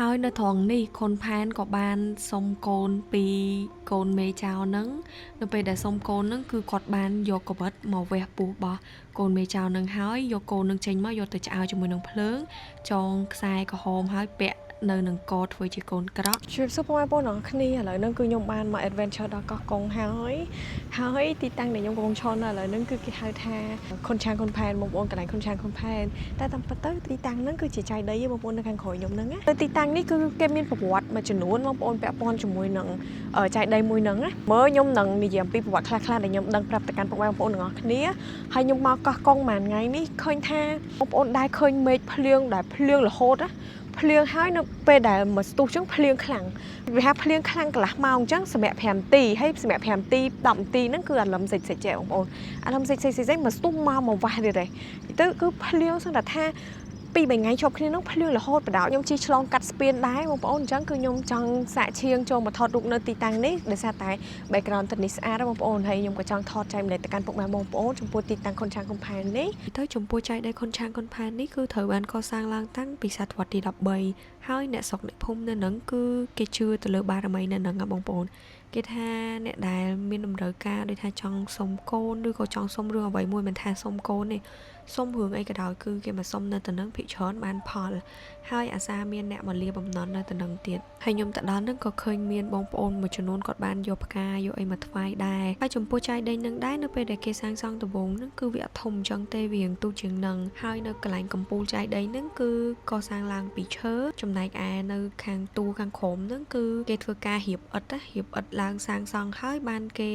ហើយនៅត្រង់នេះខុនផែនក៏បានសុំកូនពីកូនមេចៅហ្នឹងនៅពេលដែលសុំកូនហ្នឹងគឺគាត់បានយកកវិតមកវះពោះរបស់កូនមេចៅហ្នឹងហើយយកកូនហ្នឹងចេញមកយកទៅឆ្អើរជាមួយនឹងភ្លើងចងខ្សែក្រហមហើយពាក់នៅនឹងកធ្វើជាកូនក្រក់ជឿសុខបងប្អូនទាំងគ្នាឥឡូវហ្នឹងគឺខ្ញុំបានមក adventure ដល់កោះកុងហើយទីតាំងដែលខ្ញុំកំពុងឈរនៅឥឡូវហ្នឹងគឺគេហៅថាខុនឆាងខុនផែនបងប្អូនកន្លែងខុនឆាងខុនផែនតែតាមពិតទៅទីតាំងហ្នឹងគឺជាចៃដីបងប្អូននៅខាងក្រោយខ្ញុំហ្នឹងទៅទីតាំងនេះគឺគេមានប្រវត្តិមួយចំនួនបងប្អូនពាក់ព័ន្ធជាមួយនឹងចៃដីមួយហ្នឹងណាមើលខ្ញុំនឹងនិយាយអំពីប្រវត្តិខ្លះៗដែលខ្ញុំដឹងប្រាប់ទៅកាន់បងប្អូនទាំងអស់គ្នាហើយខ្ញុំមកកោះកុងមួយថ្ងៃនេះឃើញថាបងប្អូនដែរឃើញមេឃភ្លៀងដែលភ្លៀងរហូតណាភ្លៀងហើយនៅពេលដែលមកស្ទុះអញ្ចឹងភ្លៀងខ្លាំងវាថាភ្លៀងខ្លាំងកន្លះម៉ោងអញ្ចឹងសម្រាប់5នាទីហើយសម្រាប់5នាទី10នាទីហ្នឹងគឺអារម្មណ៍សិចចេះបងប្អូនអារម្មណ៍សិចមកស្ទុះមកវាស់ទៀតហើយទៅគឺភ្លៀងសឹងតែថាពី3ថ្ងៃជាប់គ្នាហ្នឹងភ្លៀងរហូតបដោតខ្ញុំជិះឆ្លងកាត់ស្ពានដែរបងប្អូនអញ្ចឹងគឺខ្ញុំចង់សាកឈៀងចូលមកថតរូបនៅទីតាំងនេះដោយសារតែ background ទឹកនេះស្អាតបងប្អូនហើយខ្ញុំក៏ចង់ថតចែកម្លែកទៅកាន់ពុកម៉ែបងប្អូនចំពោះទីតាំងខុនឆាងខុនផែននេះទៅចំពោះចៃដីខុនឆាងខុនផែននេះគឺត្រូវបានកសាងឡើងតាំងពីសតវត្សទី13ហើយអ្នកស្រុកអ្នកភូមិនៅនឹងគឺគេជឿទៅលើបារមីនៅនឹងបងប្អូនគេថាអ្នកដែលមានតម្រូវការដូចថាចង់សុំកូនឬក៏ចង់សុំរឿងអ្វីមួយមិនថាសុំកូនទេសុំរឿងអីក៏ដោយគឺគេមកសុំនៅទៅនឹងភិកច្រើនបានផលហើយអាសាមានអ្នកមកលាបំណន់នៅទៅនឹងទៀតហើយខ្ញុំទៅដល់នឹងក៏ឃើញមានបងប្អូនមួយចំនួនគាត់បានយកផ្កាយកអីមកថ្វាយដែរហើយចំពោះចៃដីនឹងដែរនៅពេលដែលគេសាងសង់ដំបូងនឹងគឺវាអត់ធំអញ្ចឹងទេវាទូជាងនឹងហើយនៅកន្លែងកំពូលចៃដីនឹងគឺកសាងឡើងពីឈើចំណែកឯនៅខាងទូខាងក្រោមនឹងគឺគេធ្វើការរៀបឥដ្ឋឡើងសាងសង់ហើយបានគេ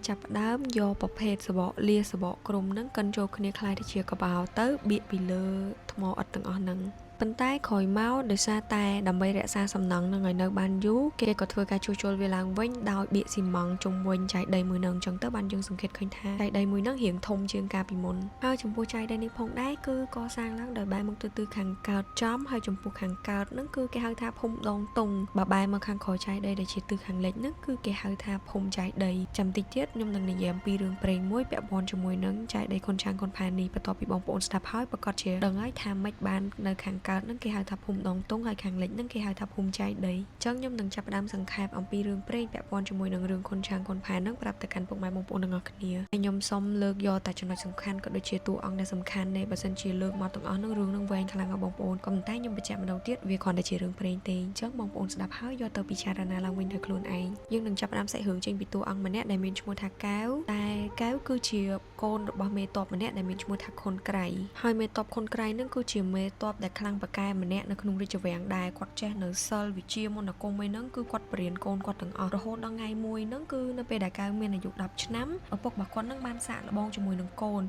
ចាប់ផ្ដើមយកប្រភេទសបកលាសបកក្រុមនឹងកិនចូលគ្នាคล้ายទៅជាកបោទៅបៀកពីលើថ្មឥដ្ឋទាំងអស់ហ្នឹងប៉ុន្តែក្រោយមកដោយសារតែដើម្បីរក្សាសំណង់នឹងឲ្យនៅបានយូរគេក៏ធ្វើការជួសជុលវាឡើងវិញដោយបៀកស៊ីម៉ង់ជុំវិញចៃដីមួយនឹងអញ្ចឹងទៅបានយើងសង្កេតឃើញថាចៃដីមួយនឹងរៀងធំជាងកាលពីមុនហើយចំពោះចៃដីនេះផងដែរគឺកសាងឡើងដោយបែរមុខទៅទិសខាងកើតចំហើយចំពោះខាងកើតនឹងគឺគេហៅថាភូមិដងតុងបើបែរមកខាងក្រោយចៃដីដែលជាទិសខាងលិចនឹងគឺគេហៅថាភូមិចៃដីចាំតិចទៀតខ្ញុំនឹងនិយាយអំពីរឿងព្រេងមួយពាក់ព័ន្ធជាមួយនឹងចៃដីខុនឆាងខុនផែននេះបន្ទាប់ពីបងប្អូនស្ដាប់ហើយប្រកាសជាដឹងហើយថាម៉េចបាននៅខាងកើតនឹងគេហៅថាភូមិដងតុងហើយខាងលិចនឹងគេហៅថាភូមិចៃដីអញ្ចឹងខ្ញុំនឹងចាប់ផ្ដើមសង្ខេបអំពីរឿងព្រេងពាក់ព័ន្ធជាមួយនឹងរឿងខុនឆាងខុនផែននឹងប្រាប់ទៅកាន់ពុកម៉ែបងប្អូនទាំងអស់គ្នាហើយខ្ញុំសូមលើកយកតែចំណុចសំខាន់ក៏ដូចជាតួអង្គដែលសំខាន់ដែរបើសិនជាលើកមកទាំងអស់នឹងរឿងនឹងវែងខ្លាំងណាស់បងប្អូនក៏ប៉ុន្តែខ្ញុំបញ្ជាក់ម្ដងទៀតវាគ្រាន់តែជារឿងព្រេងទេអញ្ចឹងបងប្អូនស្ដាប់ហើយយកទៅពិចារណាឡើងវិញដោយខ្លួនឯងយើងនឹងចាប់ផ្ដើមសាច់រឿងចេញពីតួអង្គម្នាក់ដែលមានឈ្មោះថាកែវតែកែវគឺជាកូនរបស់មេតបម្នាក់ដែលមានឈ្មោះថាខុនក្រៃហើយមេតបខុនក្រៃនឹងគឺជាមេតបដែលខ្លាំងប៉ាកែម្នាក់នៅក្នុងរាជវាំងដែរគាត់ចេះនៅសិលវិជាមន្តអាគមអីហ្នឹងគឺគាត់បរៀនកូនគាត់ទាំងអស់រហូតដល់ថ្ងៃមួយហ្នឹងគឺនៅពេលដែលកៅមានអាយុ10ឆ្នាំឪពុករបស់គាត់នឹងបានសាកល្បងជាមួយនឹងកូន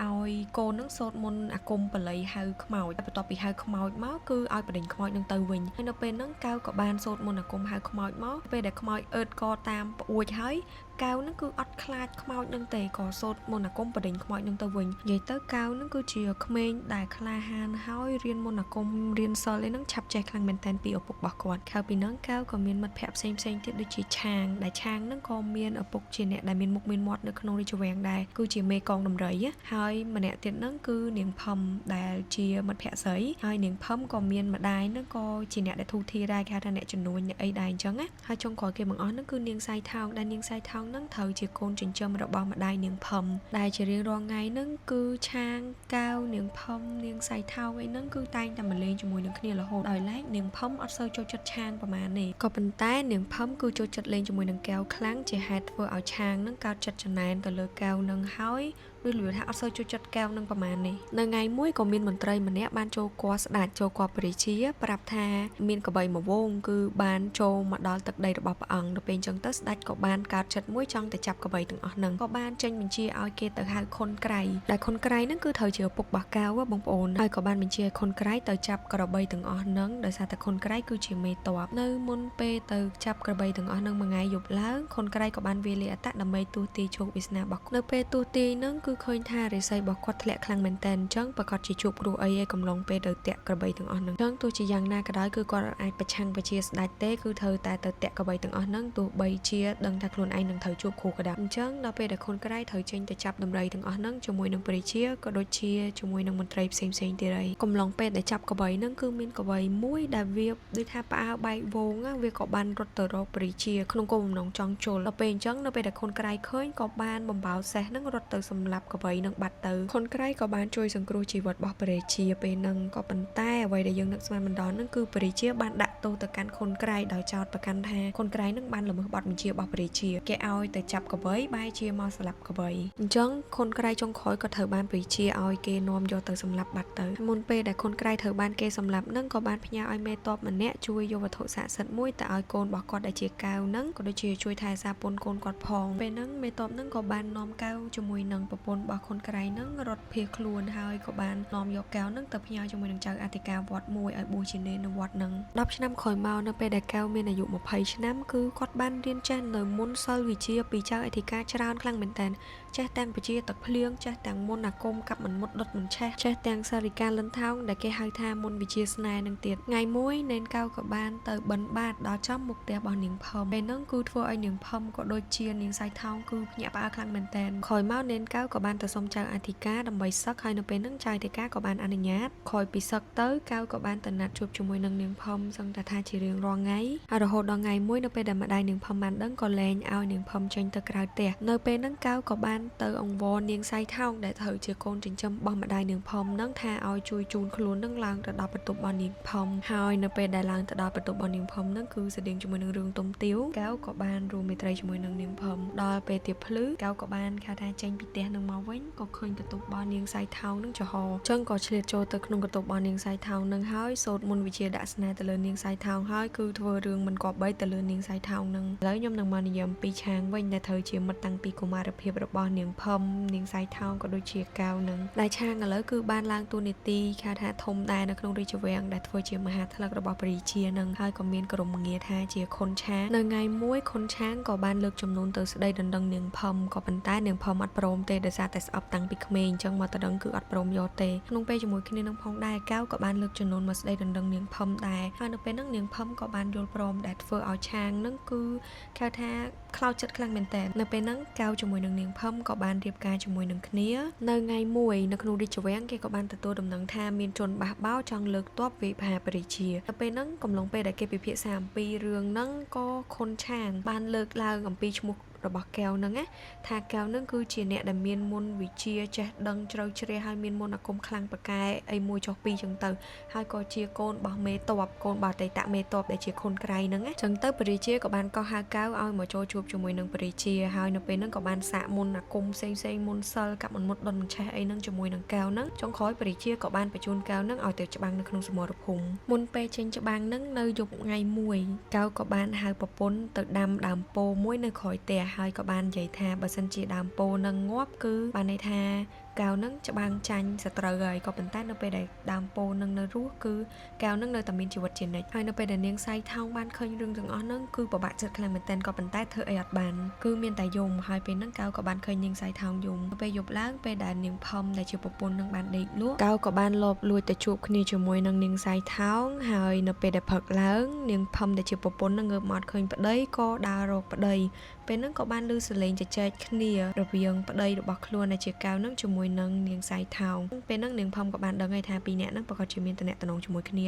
ឲ្យកូននឹងសូត្រមន្តអាគមបល័យហៅខ្មោចបន្ទាប់ពីហៅខ្មោចមកគឺឲ្យបដិញខ្មោចនឹងទៅវិញហើយនៅពេលហ្នឹងកៅក៏បានសូត្រមន្តអាគមហៅខ្មោចមកពេលដែលខ្មោចអឺតកតាមប្អួចហើយកៅនឹងគឺអត់ខ្លាចខ្មោចនឹងទេក៏សូត្រមន្តអាគមបដិញខ្មោចនឹងទៅវិញនិយាយទៅកៅនឹងគឺជាក្មេងដែលក្លាហានហើយរៀនមន្តអាគមរៀនសិលឯហ្នឹងឆាប់ចេះខ្លាំងមែនតើពីឪពុករបស់គាត់ក្រៅពីហ្នឹងកៅក៏មានមិត្តភ័ក្តិផ្សេងទៀតដូចជាឆាងដែលឆាងហ្នឹងក៏មានឪពុកជាអ្នកដែលមានមុខមានមាត់នៅក្នុងរាជវាំងដែរគឺជាមេកងដំរីហើយម្នាក់ទៀតហ្នឹងគឺនាងផឹមដែលជាមិត្តភ័ក្តិស្រីហើយនាងផឹមក៏មានម្ដាយហ្នឹងក៏ជាអ្នកដែលធូរធារដែរគេហៅថាអ្នកជំនួញអ្នកអីដែរអញ្ចឹងណាហើយចុងក្រោយគេបង្អស់ហ្នឹងគឺនាងសៃថោងដែលនាងសៃថោងហ្នឹងត្រូវជាកូនចិញ្ចឹមរបស់ម្ដាយនាងផឹមដែលជារៀងរាល់ថ្ងៃហ្នឹងគឺឆាងកៅនាងផឹមនាងសៃថោងអីហ្នឹងគឺតែងតែមកលេងជាមួយនឹងគ្នារហូតដោយឡែកនាងផឹមអត់សូវចូលចិត្តឆាងប្រហែលនេះក៏ប៉ុន្តែនាងផឹមគឺចូលចិត្តលេងជាមួយនឹងកែវខ្លាំងជាហេតុធ្វើឲ្យឆាងហ្នឹងកើតចិត្តចំណែនទៅលើកែវហ្នឹងហើយដូចលឿនថាអត់សូវចូលចិត្តកែវនឹងប្រហែលនេះនៅថ្ងៃមួយក៏មានមន្ត្រីម្នាក់បានចូលគាល់ស្ដេចចូលគាល់ព្រះរាជាប្រាប់ថាមានក្របីមួយវងគឺបានចូលមកដល់ទឹកដីរបស់ព្រះអង្គដល់ពេលអញ្ចឹងទៅស្ដេចក៏បានកើតចិត្តមួយចង់ទៅចាប់ក្របីទាំងអស់ហ្នឹងក៏បានចេញបញ្ជាឲ្យគេទៅហៅខុនក្រៃដែលខុនក្រៃហ្នឹងគឺត្រូវជាឪពុករបស់កែវបងប្អូនហើយក៏បានបញ្ជាឲ្យខុនក្រៃទៅចាប់ក្របីទាំងអស់ហ្នឹងដោយសារតែខុនក្រៃគឺជាមេតបនៅមុនពេលទៅចាប់ក្របីទាំងអស់ហ្នឹងមួយថ្ងៃយប់ឡើងខុនក្រៃក៏បានវាយលេអត្តដើម្បីទូទាយជោគវាសនារបស់នៅពេលទូទាយហ្នឹងគឺ ឃើញថារិស័យរបស់គាត់ធ្លាក់ខ្លាំងមែនទែនអញ្ចឹងប្រកាសជាជួបគ្រោះអីឯកំឡុងពេលទៅតាក់ក្របីទាំងអស់ហ្នឹងអញ្ចឹងទោះជាយ៉ាងណាក៏ដោយគឺគាត់អាចប្រឆាំងបជាស្ដេចទេគឺត្រូវតែទៅតាក់ក្របីទាំងអស់ហ្នឹងទោះបីជាដឹងថាខ្លួនឯងនឹងត្រូវជួបគ្រោះក៏ដោយអញ្ចឹងដល់ពេលដែលខុនក្រៃត្រូវចេញទៅចាប់ដំរីទាំងអស់ហ្នឹងជាមួយនឹងព្រះជាក៏ដូចជាជាមួយនឹងមន្ត្រីផ្សេងៗទៀតហើយកំឡុងពេលដែលចាប់ក្របីហ្នឹងគឺមានក្របីមួយដែលវាដូចថាផ្អើបែកវងវាក៏បានរត់ទៅរកព្រះជាក្នុងគោលបំណងចង់ជល់ដល់ពេលអញ្ចឹងនៅពេលដែលខុនក្រៃឃើញក៏បានបំបោសេះហ្នឹងរត់ទៅសម្លាប់ក្របីនឹងបាត់ទៅខុនក្រៃក៏បានជួយសង្គ្រោះជីវិតរបស់ព្រះជាពេលហ្នឹងក៏ប៉ុន្តែអ្វីដែលយើងនឹកស្មានមិនដល់ហ្នឹងគឺព្រះជាបានដាក់ទោសទៅកាន់ខុនក្រៃដោយចោទប្រកាន់ថាខុនក្រៃនឹងបានល្មើសបទបញ្ជារបស់ព្រះជាគេឲ្យទៅចាប់ក្របីបែរជាមកស្លាប់ក្របីអញ្ចឹងខុនក្រៃចុងក្រោយក៏ត្រូវបានព្រះជាឲ្យគេនាំយកទៅសម្លាប់បាត់ទៅមុនពេលដែលខុនក្រៃត្រូវបានគេសម្លាប់ហ្នឹងក៏បានផ្ញើឲ្យមេតបម្នាក់ជួយយកវត្ថុស័ក្តិសិទ្ធិមួយទៅឲ្យកូនរបស់គាត់ដែលជាកៅហ្នឹងក៏ដូចជាជួយថែសារពន្ធកូនគាត់ផងពេលហ្នឹងមេតបហ្នឹងក៏បាននាំកៅជាមួយនឹងប្រពន្ធរបស់ខុនក្រៃហ្នឹងរត់ភៀសខ្លួនហើយក៏បាននាំយកកៅហ្នឹងទៅផ្ញើជាមួយនឹងចៅអធិការវត្តមួយឲ្យបួសជានេននៅវត្តហ្នឹង10ឆ្នាំក្រោយមកនៅពេលដែលកៅមានអាយុ20ឆ្នាំគឺគាត់បានរៀនចេះនៅមន្តសិលវិជ្ជាពីចៅអធិការច្រើនខ្លាំងមែនតើចេះទាំងបជាទឹកភ្លៀងចេះទាំងមន្តអាគមកាប់មិនមុតដុតមិនឆេះចេះទាំងសារិកាលិនថោងដែលគេហៅថាមន្តវិជ្ជាស្នេហ៍នឹងទៀតថ្ងៃមួយនេនកៅក៏បានទៅបិណ្ឌបាតដល់ចំមុខផ្ទះរបស់នាងផឹមពេលហ្នឹងគឺធ្វើឲ្យនាងផឹមក៏ដូចជានាងសៃថោងគឺភ្ញាក់ផ្អើលខ្លាំងមែនតើក្រោយមកនេនកៅក៏បានទៅសុំចៅអធិការដើម្បីសឹកហើយនៅពេលហ្នឹងចៅអធិការក៏បានអនុញ្ញាតក្រោយពីសឹកទៅកៅក៏បានទៅណាត់ជួបជាមួយនឹងនាងផឹមសឹងតែថាជារៀងរាល់ថ្ងៃហើយរហូតដល់ថ្ងៃមួយនៅពេលដែលម្ដាយនាងផឹមបានដឹងក៏លែងឲ្យនាងផឹមចេញទៅក្រៅផ្ទះនៅពេលហ្នឹងកៅក៏បានទៅអង្វរនាងសៃថោងដែលត្រូវជាកូនចិញ្ចឹមរបស់ម្ដាយនាងផឹមហ្នឹងថាឲ្យជួយជូនខ្លួននឹងឡើងទៅដល់បន្ទប់របស់នាងផឹមហើយនៅពេលដែលឡើងទៅដល់បន្ទប់របស់នាងផឹមហ្នឹងគឺស្តៀងជាមួយនឹងរឿងទុំទាវកៅក៏បានរួមមេត្រីជាមួយនឹងនាងផឹមដល់ពេលទៀបភ្លឺកៅក៏បានខៅថាចេញពីផ្ទះនឹងមកវិញក៏ឃើញបន្ទប់របស់នាងសៃថោងនឹងចំហអញ្ចឹងក៏ឆ្លៀតចូលទៅក្នុងបន្ទប់របស់នាងសៃថោងនឹងហើយសូត្រមន្តវិជ្ជាដាក់ស្នេហ៍ទៅលើនាងសៃថោងហើយគឺធ្វើរឿងមិនគប្បីទៅលើនាងសៃថោងនឹងឥឡូវខ្ញុំនឹងមកនិយាយអំពីឆាងវិញដែលត្រូវជាមិត្តតាំងពីកុមារភាពរបស់នាងផឹមនាងសៃថោងក៏ដូចជាកៅនឹងដែលឆាងឥឡូវគឺបានឡើងតួនាទីខៅថាធំដែរនៅក្នុងរាជវាំងដែលធ្វើជាមហាថ្លឹករបស់ព្រះរាជានឹងហើយក៏មានក្រុមងារថាជាខុនឆាងនៅថ្ងៃមួយខុនឆាងក៏បានលើកចំនួនទៅស្ដីដណ្ដឹងនាងផឹមក៏ប៉ុន្តែនាងផឹមអត់ព្រមទេដោយសារតែស្អប់តាំងពីក្មេងអញ្ចឹងមកតដឹងគឺអត់ព្រមយកទេក្នុងពេលជាមួយគ្នានឹងផងដែរកៅក៏បានលើកចំនួនមកស្ដីដណ្ដឹងនាងផឹមដែរហើយនៅពេលហ្នឹងនាងផឹមក៏បានយល់ព្រមដែលធ្វើឲ្យឆាងនឹងគឺខៅថាខ្លោចចិត្តខ្លាំងមែនតើនៅពេលហ្នឹងកៅជាមួយនឹងនាងផឹមក៏បានរៀបការជាមួយនឹងគ្នានៅថ្ងៃមួយនៅក្នុងរាជវាំងគេក៏បានទទួលដំណឹងថាមានជនបះបោរចង់លើកទ័ពវាយប្រហារព្រះរាជានៅពេលហ្នឹងកំឡុងពេលដែលគេពិភាក្សាអំពីរឿងហ្នឹងក៏ខុនឆាងបានលើកឡើងអំពីឈ្មោះរបស់កែវហ្នឹងណាថាកែវហ្នឹងគឺជាអ្នកដែលមានមន្តវិជ្ជាចេះដឹងជ្រៅជ្រះហើយមានមន្តអាគមខ្លាំងប៉ាកែអីមួយចុះពីរចឹងទៅហើយក៏ជាកូនរបស់មេតបកូនរបស់អតីតមេតបដែលជាខុនក្រៃហ្នឹងណាចឹងទៅព្រះរាជាក៏បានកោះហៅកែវឲ្យមកចូលជួបជាមួយនឹងព្រះរាជាហើយនៅពេលហ្នឹងក៏បានសាកមន្តអាគមផ្សេងមន្តសិលកាប់មិនមុតដុនមិនឆេះអីហ្នឹងជាមួយនឹងកែវហ្នឹងចុងក្រោយព្រះរាជាក៏បានបញ្ជូនកែវហ្នឹងឲ្យទៅច្បាំងនៅក្នុងសមរភូមិមុនពេលចេញច្បាំងហ្នឹងនៅយប់ថ្ងៃមួយកែវក៏បានហៅប្រពន្ធទៅដាំដើមពោមួយនៅក្រោយផ្ទះហើយក៏បាននិយាយថាបើសិនជាដើមពោនឹងងាប់គឺបានន័យថាកៅនឹងច្បាំងចាញ់សត្រូវហើយក៏ប៉ុន្តែនៅពេលដែលដើមពោនឹងនៅរស់គឺកៅនឹងនៅតែមានជីវិតជានិច្ចហើយនៅពេលដែលនាងសៃថោងបានឃើញរឿងទាំងអស់ហ្នឹងគឺពិបាកចិត្តខ្លាំងមែនទែនក៏ប៉ុន្តែធ្វើអីអត់បានគឺមានតែយំហើយពេលហ្នឹងកៅក៏បានឃើញនាងសៃថោងយំពេលយប់ឡើងពេលដែលនាងផឹមដែលជាប្រពន្ធនឹងបានដេកលក់កៅក៏បានលបលួចទៅជួបគ្នាជាមួយនឹងនាងសៃថោងហើយនៅពេលដែលព្រឹកឡើងនាងផឹមដែលជាប្រពន្ធនឹងងើបមកឃើញប្តីក៏ដើររកប្តីពេលហ្នឹងក៏បានឮសលេងជជែកគ្នារវាងប្តីរបស់ខ្លួនដែលជាកៅនឹងជាមួយនឹងនាងសៃថោងពេលហ្នឹងនាងផឹមក៏បានដឹងហើយថាពីរនាក់ហ្នឹងប្រកាសជាមានតំណែងជាមួយគ្ន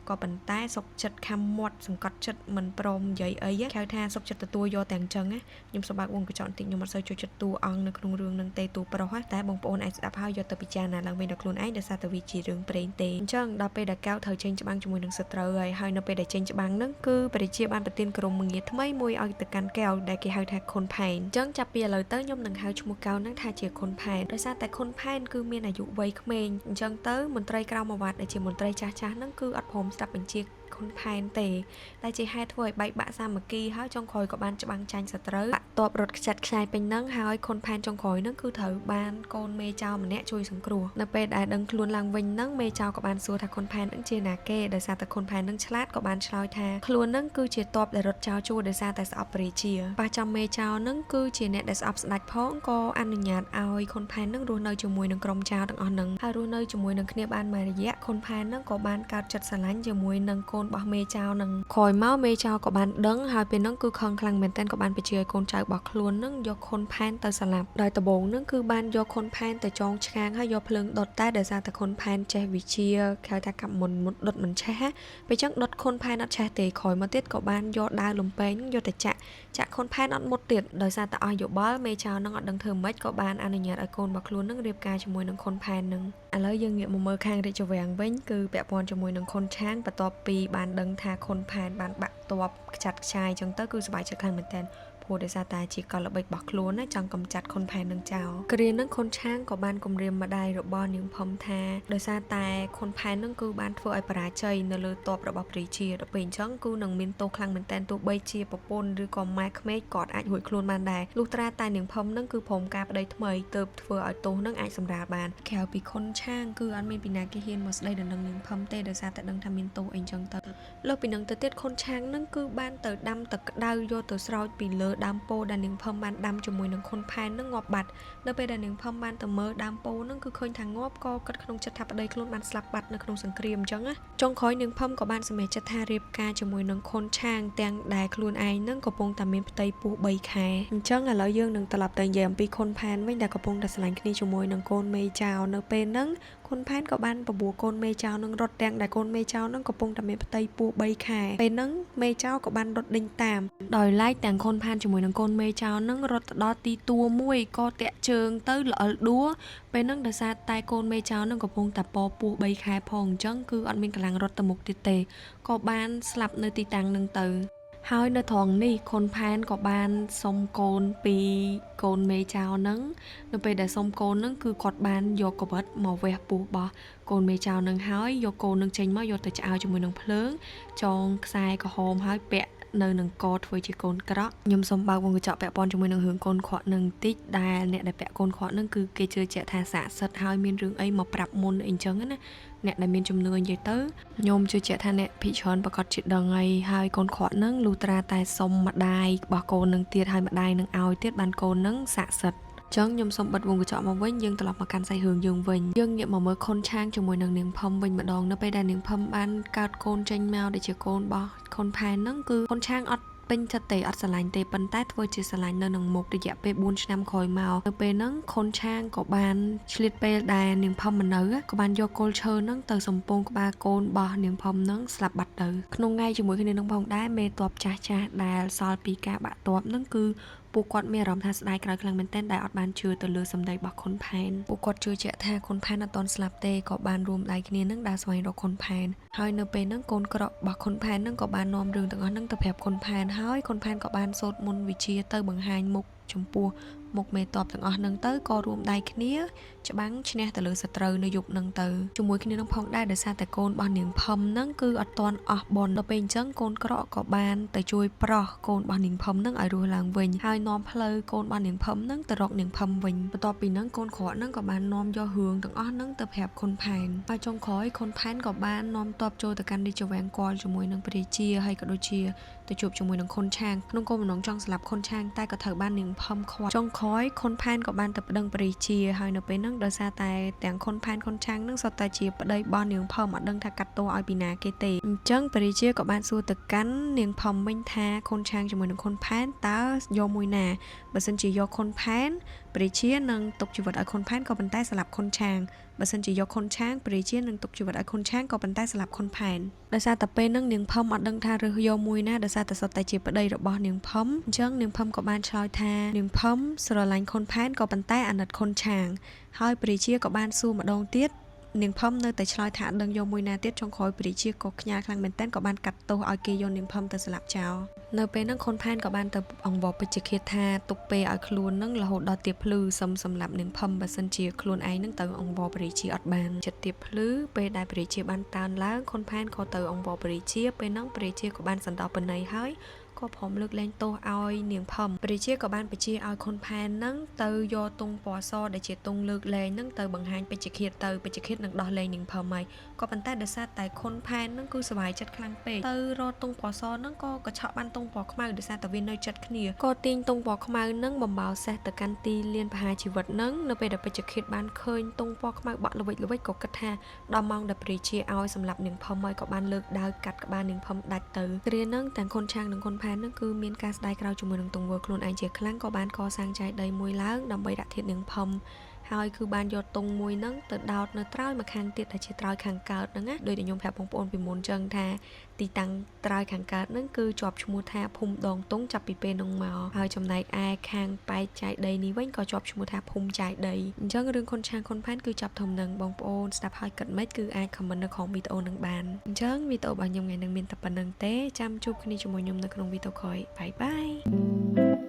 ាក៏ប៉ុន្តែសុកចិត្តខំមាត់សង្កត់ចិត្តមិនព្រមនិយាយអីហៅថាសុកចិត្តទទួលយកតែអញ្ចឹងណាខ្ញុំសប្បាយវងកញ្ចក់បន្តិចខ្ញុំអត់សូវចូលចិត្តតួអង្គនៅក្នុងរឿងហ្នឹងទេតួប្រុសតែបងប្អូនអាចស្ដាប់ហើយយកទៅពិចារណាឡើងវិញដល់ខ្លួនឯងដោយសារតែវាជារឿងព្រេងទេអញ្ចឹងដល់ពេលដែលកៅត្រូវចេញច្បាំងជាមួយនឹងសត្រូវហើយនៅពេលដែលចេញច្បាំងហ្នឹងគឺព្រះរាជាបានប្រទានក្រុមងារថ្មីមួយឲ្យទៅកាន់កែវដែលគេហៅថាខុនផែនអញ្ចឹងចាប់ពីឥឡូវទៅខ្ញុំនឹងហៅឈ្មោះកៅហ្នឹងថាជាខុនផែនដោយសារតែខុនផែនគឺមានអាយុវ័យក្មេងអញ្ចឹងទៅមន្ត្រីក្រមអាវ៉ាត់ដែលជាមន្ត្រីចាស់ៗហ្នឹងគឺអត់ព្រមស្ដាប់បញ្ជាខ คนแพนเตะได้จีให้ถ้วยใบบักซามากีให้จงคอยกับบ้านจะบังจันสตร์ตอบรถจัดชายเป็นนั่งให้คนแพนจงคอยนั่งคือเถอบ้านโกนเมเจ้ามันเนะช่วยสังครัวในเป็นได้ดังคลุนลังวินนั่งเมเจ้ากับบ้านซัวถ้าคนแพนนั่งเจนาเก้โดยซาแต่คนแพนนั่งฉลาดกับบ้านชลอยแทคลุนนั่งคือเจียตอบได้รถเจ้าจูโดยซาแต่สอบปริเชียปาจำเมเจ้านั่งคือเจียเนะได้สอบสลัดพ้องก็อนุญาตเอาคนแพนนั่งรู้เนยจมวยนั่งกรมเจ้าต่างอ่อนนั่งให้รู้เนยจมวยนั่งเนียบ้านมาระยะคนแพนนั่งกับบ้านการจัดสลันจมวยนั่งโกนบอกเมเจ้านั่งคอยเมาเมเจ้ากับบ้านดังหายเป็นนั่งคือคลังคลังเหมือนเต้นกับบ้านไปเชียโกนใจบอกคลุนนั่งยกคนแพนแต่สลับโดยตะบงนั่งคือบ้านยกคนแพนแต่จองช้างให้ยกเพลิงดดใต้เดือดซาแต่คนแพนใจวิเชียแค่แต่กับมันมุดดดมันแช่ไปจังดดคนแพนนัดแช่เตะคอยมาเตี้ยกับบ้านยอดได้ลมเป็นยอดแต่จะคนแพนนัดหมดเตี้ยโดยซาแต่อายุบ้าเมเจ้านั่งอัดดังเทิมไม่กับบ้านอนุญาตไอโกนบอกคลุนนั่งเรียบกายจมวยนั่งคนแพนนั่งแล้วยังเงียบมือข้างได้จะแหวงเว้นคือแบบบอลจมวยนั่งคนช้างประตอบปีบ้านดังทาคนแพนบ้านบะตัวจัดชายจังเตอร์คือสบายจะคลังเหมือนเต้นผู้โดยสารตาจีก่อนระเบิดบอกล้วนนะจังกำจัดคนภายนังเจ้ากเรียนนั่งคนช้างกับบ้านกลมเรียมมาได้ระบอนิ่งพอมแท้โดยสารตาคนภายนั่งกูบ้านทัวไอปราชัยเนลือตบระบบปริเชียระเป็นช่องกูหนังมินโตคลังเหมือนแตนตัวใบเชียปปนหรือกอมไม้ขมกอดอาจหวยครูนบานได้ลูกตราตายหนึ่งพอมนั่งคือผมกาบได้ทำไมเติบทัวไอโตนั่งอาจสำราบานแขวปีคนช้างคืออันมีปีนาเกเฮียนหมดได้ดังหนึ่งพอมเตโดยสารแต่ดังทำมินโตเองจังเติบเราปีนังเติดคนช้างนั่งคือบ้านเติดดำเติดดาวโยเติดสาวปีเลอดำโปดันหนึ่งพอมบ้านดำจมวยหนึ่งคนแพนนั่งงอบบัดเดินไปดันหนึ่งพอมบ้านแต่เมื่อดำโปนั่งคือเคยทางงอบก็กัดขนมจัดทับได้คลุ้นบ้านสลับบัดในขนมสังเกตจังอะจงคอยหนึ่งพอมกับบ้านสมัยจัดทาเรียบกาจมวยหนึ่งคนช่างแต่งได้คลุ้นไอนั่งกระปงตามเมนไตปูใบแข่จังอะแล้วยื่นหนึ่งตลับแต่งแยมปีคนแพนไม่ได้กระปงแต่สลายคณีจมวยหนึ่งโกนเมย์เจ้าเนื้อเป็นนั่งคนแพนกับบ้านประบัวโกนเมย์เจ้านั่งรถแดงได้โกนเมย์เจ้านั่งกระปงตามเมนไตปูใบแข่เป็นนั่งเมย์เจ้ากับบ้านรถดิงตามดอยไล่แต่งคนแพนจมวยหนึ่งโกนเมย์เจ้านั่งรถดอตีตัวมวยก็เตะเชิงเต้หล่อดัวเป็นนั่งแต่ซาตายโกนเมย์เจ้านั่งกับพงแต่ปอปูใบแข่พองจังคืออันเป็นกำลังรถตะมุกติเตก็บ้านสลับในตีตังหนึ่งตือหายในทองนี่คนแพนกับบ้านสมโกนปีโกนเมเจ้านั่งในไปแต่สมโกนนั่งคือกอดบ้านโยกบัดหมอแวบปูบอโกนเมเจ้านั่งหายโยโกนั่งเจนมาโยแต่จะเอาจมูกนั่งเพลิงจองทรายก็หอมหายเปะในหนึ่งกอดไว้จีโกนกระยมสมบัติวงกระเจาะแปะปอนจมูกนั่งหึงโกนขวหนึ่งติ๊กได้เนี่ยได้แปะโกนขวนั่งคือเกเจอเจทาสะสัดหายมีเรื่องไอ้มาปรับมนเองจังนะเนี่ยได้มีจำนวนเยอะเต๋อยมเจอเจทาเนี่ยพิชอนประกอบจิตดังไงหายโกนขวนั่งลูตราตายสมมาได้บอกโกนนั่งเตี้ยหายมาได้นั่งเอาเตี้ยบานโกนนั่งสะสัดจังยมสมบัติวงกระเจาะมาเว้นยังตลอดมาการใส่หึงยังเว้นยังเนี่ยมาเมื่อคนช่างจมูกนั่งเนียงพมเว้นมาดองนั่งไปได้เนียงพมบ้านกาดโกนเจนแมวได้เจอโกนบ่คนแพนนั่งคือคนช่างอดเป็นจะเตะอัดสลายเตะปันใต้ทว่าจะสลายเนินหนังหมกระยะไปบุญชนำคอยเมาไปนั่งคนช่างกับบานชลิดไปได้หนึ่งพมมันเนื้อกับบานโยโกลเชอร์นั่งเตะสมปงกับบาโกนบ่หนึ่งพมนั่งสลับบัดเตอขนมไงจมูกขึ้นในน้องพงได้เมตอบจ้าจ้าได้ซอลปีกาบะตอบนั่งคือปูกอดเมรอมทัสได้กลายกลางเป็นเต้นได้อดบานเชื่อตะลือสำได้บักคนแพนปูกอดเชื่อเจาะแท้คนแพนตอนสลับเตะกับบานรวมได้คะแนนนั่งดาสวยดอกคนแพนหายเนเปนั่งโกนกระบักคนแพนนั่งกับบานนอมเรืองต่างนั่งตะแผบคนแพนหายคนแพนกับบานโซดมนวิเชียเตอร์บังไฮมุกชมพูมกเมตอบต่างอ่อนนั่งเตอร์ก็รวมได้คะแนนจะบังชนะตะลือสตรในยุคนั่งเตอร์จมวยคะแนนน้องพองได้เดซาแต่โกนบอลหนึ่งพมนั่งคืออัดตอนออกบอลเราเป็นจังโกนกระกับบานแต่ช่วยปลอกโกนบอลหนึ่งพมนั่งไอรูหลังเวงหายนอมเพลย์โกนบอลหนึ่งพมนั่งตะรอกหนึ่งพมเวงต่อปีนั่งโกนขอนั่งกับบานนอมย่อเหืองต่างอ่อนนั่งตะแผบคนแพนไปจงขอให้คนแพนกับบานนอมตอบโจแต่การดิจแหวงกอลจมวยนั่งปริเชียให้กับโดเชียแต่จูบจมวยนั่งคนช่างน้องโกมน้องจองสลับคนช่างใต้กระเถอบ้านหนึ่งพมขวจงขอให้คนแพนกับบานตะดังปริเชียให้นไปนั่งเดซาตายแต่งคนแพนคนช่างนั่งสตาเชียปได้บอลหนึ่งพมดังทักกัดตัวไอปีนาเกเตจังปริเชียกับบานสู้ตะกันหนึ่งพมไม่แท้คนช่างจมวยนั่งคนแพนตาโยมวยนาบัสันจีโยคนแพนปริเชียนังตกจีวัดไอคนแพนก็เป็นใต้สลับคนช่างบัสันจีโยคนช่างปริเชียนังตกจีวัดไอคนช่างก็เป็นใต้สลับคนแพนเดซาตะเปนั่งหนึ่งพมอัดดังทาเรือโยมวยนาเดซาตะสตาเชียปได้ระบอหนึ่งพมจังหนึ่งพมกับบานชอยทาหนึ่งพมสระลันคนแพนก็เป็นใต้อันดัดคนช่างให้ปริเชียกับบ้านสู้มาดองเตี้ย នាងផឹមនៅតែឆ្លើយថាអត់ដឹងយកមួយណាទៀតចុងក្រោយព្រះជាក៏ខ្ញាល់ខ្លាំងមែនទែនក៏បានកាត់ទោសឲ្យគេយកនាងផឹមទៅស្លាប់ចោលនៅពេលហ្នឹងខុនផានក៏បានទៅអង្វរពេជ្ជឃាតថាទុកពេលឲ្យខ្លួនហ្នឹងរហូតដល់ទៀបភ្លឺសឹមសម្រាប់នាងផឹមបើសិនជាខ្លួនឯងហ្នឹងទៅអង្វរព្រះជាអត់បានចិត្តទៀបភ្លឺពេលដែលព្រះជាបានតើនឡើងខុនផានក៏ទៅអង្វរព្រះជាពេលហ្នឹងព្រះជាក៏បានសន្តោសបណីហើយក៏ព្រមលើកលែងទោសឲ្យនាងផឹមព្រះជាក៏បានបញ្ជាឲ្យខុនផានហ្នឹងទៅយកទង់ពណ៌សដែលជាទង់លើកលែងហ្នឹងទៅបង្ហាញពេជ្ជឃាតទៅពេជ្ជឃាតនឹងដោះលែងនាងផឹមហើយក៏ប៉ុន្តែដោយសារតែខុនផានហ្នឹងគឺសប្បាយចិត្តខ្លាំងពេកទៅរកទង់ពណ៌សហ្នឹងក៏កញ្ឆក់បានទង់ពណ៌ខ្មៅដោយសារតែវានៅចិត្តគ្នាក៏ទាញទង់ពណ៌ខ្មៅហ្នឹងបំបោសេះទៅកាន់ទីលានបហាជីវិតហ្នឹងនៅពេលដែលពេជ្ជឃាតបានឃើញទង់ពណ៌ខ្មៅបាក់ល្វិចល្វិចក៏គិតថាដល់ម៉ោងដែលព្រះជាឲ្យសម្រាប់នាងផឹមហើយក៏បានលើកដាវកាត់ក្បាលនាងផឹមដាច់ទៅគ្រាហ្នឹងទាំងខុនឆាងនិងខុនផានហ្នឹងគឺមានការស្ដាយក្រោយជាមួយនឹងទង្វើខ្លួនឯងជាខ្លាំងក៏បានកសាងចាយដីមួយឡើងដើម្បីដាក់ធាតុនាងផឹមហើយគឺបានយកទង់មួយហ្នឹងទៅដោតនៅត្រើយមកខាងទៀតដែលជាត្រើយខាងកើតហ្នឹងណាដោយតែខ្ញុំប្រាប់បងប្អូនពីមុនចឹងថាទីតាំងត្រើយខាងកើតហ្នឹងគឺជាប់ឈ្មោះថាភូមិដងទង់ចាប់ពីពេលហ្នឹងមកហើយចំណែកឯខាងប៉ែកចាយដីនេះវិញក៏ជាប់ឈ្មោះថាភូមិចាយដីអញ្ចឹងរឿងខុនឆាងខុនផានគឺចាប់ធំនឹងបងប្អូនស្ដាប់ហើយគិតមិនគឺអាច comment នៅក្នុងវីដេអូហ្នឹងបានអញ្ចឹងវីដេអូរបស់ខ្ញុំថ្ងៃនេះមានតែប៉ុណ្្នឹងទេចាំជួបគ្នាជាមួយខ្ញុំនៅក្នុងវីដេអូក្រោយបាយបាយ